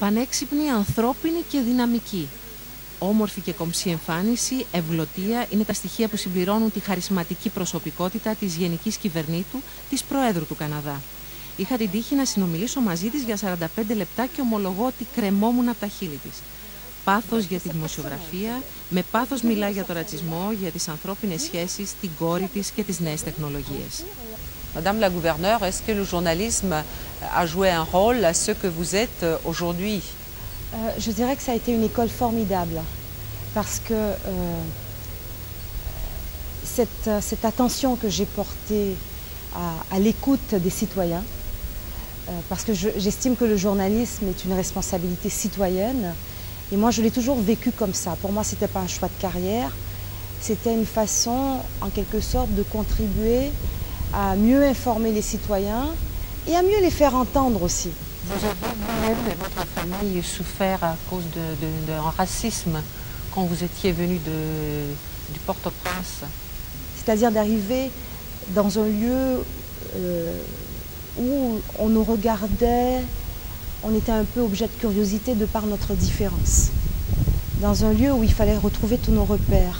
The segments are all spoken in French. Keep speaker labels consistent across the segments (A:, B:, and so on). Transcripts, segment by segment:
A: Πανέξυπνη, ανθρώπινη και δυναμική. Όμορφη και κομψή εμφάνιση, ευλωτία είναι τα στοιχεία που συμπληρώνουν τη χαρισματική προσωπικότητα της Γενικής Κυβερνήτου, της Προέδρου του Καναδά. Είχα την τύχη να συνομιλήσω μαζί της για 45 λεπτά και ομολογώ ότι κρεμόμουν από τα χείλη της. Πάθος για τη δημοσιογραφία, με πάθος μιλάει για το ρατσισμό, για τις ανθρώπινες σχέσεις, την κόρη της και τις νέες τεχνολογίες.
B: Madame la gouverneure, est-ce que le journalisme a joué un rôle à ce que vous êtes aujourd'hui?
C: Je dirais que ça a été une école formidable parce que cette attention que j'ai portée à l'écoute des citoyens, parce que j'estime que le journalisme est une responsabilité citoyenne et moi je l'ai toujours vécu comme ça. Pour moi, ce n'était pas un choix de carrière, c'était une façon en quelque sorte de contribuer à mieux informer les citoyens et à mieux les faire entendre aussi.
A: Vous avez vous-même et votre famille souffert à cause d'un racisme quand vous étiez venu du Port-au-Prince?
C: C'est-à-dire d'arriver dans un lieu où on nous regardait, on était un peu objet de curiosité de par notre différence. Dans un lieu où il fallait retrouver tous nos repères,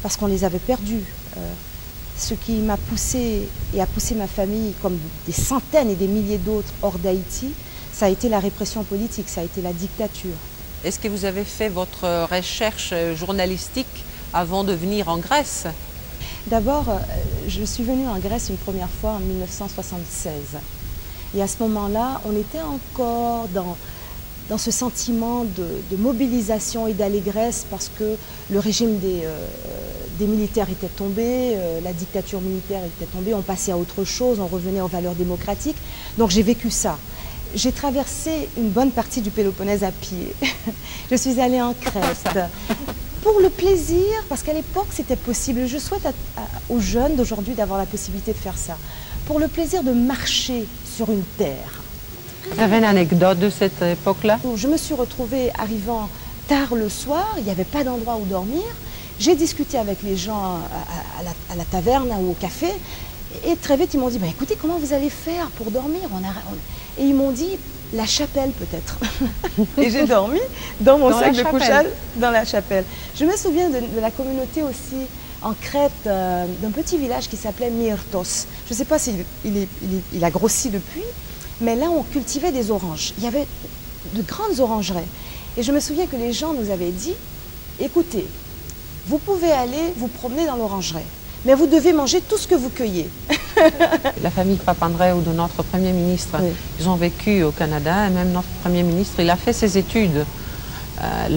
C: parce qu'on les avait perdus. Ce qui m'a poussé et a poussé ma famille, comme des centaines et des milliers d'autres hors d'Haïti, ça a été la répression politique, ça a été la dictature.
B: Est-ce que vous avez fait votre recherche journalistique avant de venir en Grèce?
C: D'abord, je suis venue en Grèce une première fois en 1976. Et à ce moment-là, on était encore dans ce sentiment de mobilisation et d'allégresse parce que le régime des militaires était tombé, la dictature militaire était tombée, on passait à autre chose, on revenait aux valeurs démocratiques. Donc j'ai vécu ça. J'ai traversé une bonne partie du Péloponnèse à pied. Je suis allée en Crète pour le plaisir, parce qu'à l'époque c'était possible. Je souhaite aux jeunes d'aujourd'hui d'avoir la possibilité de faire ça. Pour le plaisir de marcher sur une terre.
B: Vous avez une anecdote de cette époque-là?
C: Je me suis retrouvée arrivant tard le soir, il n'y avait pas d'endroit où dormir. J'ai discuté avec les gens à la taverne ou au café et très vite ils m'ont dit écoutez, comment vous allez faire pour dormir? Et ils m'ont dit la chapelle peut-être. Et j'ai dormi dans mon sac de couchage dans la chapelle. Je me souviens de la communauté aussi en Crète, d'un petit village qui s'appelait Myrtos. Je ne sais pas s'il a grossi depuis, mais là on cultivait des oranges. Il y avait de grandes orangeries. Et je me souviens que les gens nous avaient dit écoutez, vous pouvez aller vous promener dans l'orangerie, mais vous devez manger tout ce que vous cueillez.
B: La famille Papandreou de notre Premier ministre, oui. Ils ont vécu au Canada et même notre Premier ministre, il a fait ses études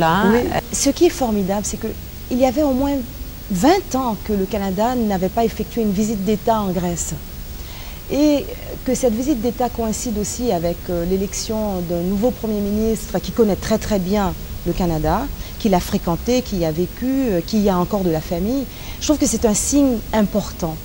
B: là.
C: Oui. Ce qui est formidable, c'est qu'il y avait au moins 20 ans que le Canada n'avait pas effectué une visite d'État en Grèce. Et que cette visite d'État coïncide aussi avec l'élection d'un nouveau Premier ministre qui connaît très très bien le Canada, qui l'a fréquenté, qui y a vécu, qui y a encore de la famille. Je trouve que c'est un signe important.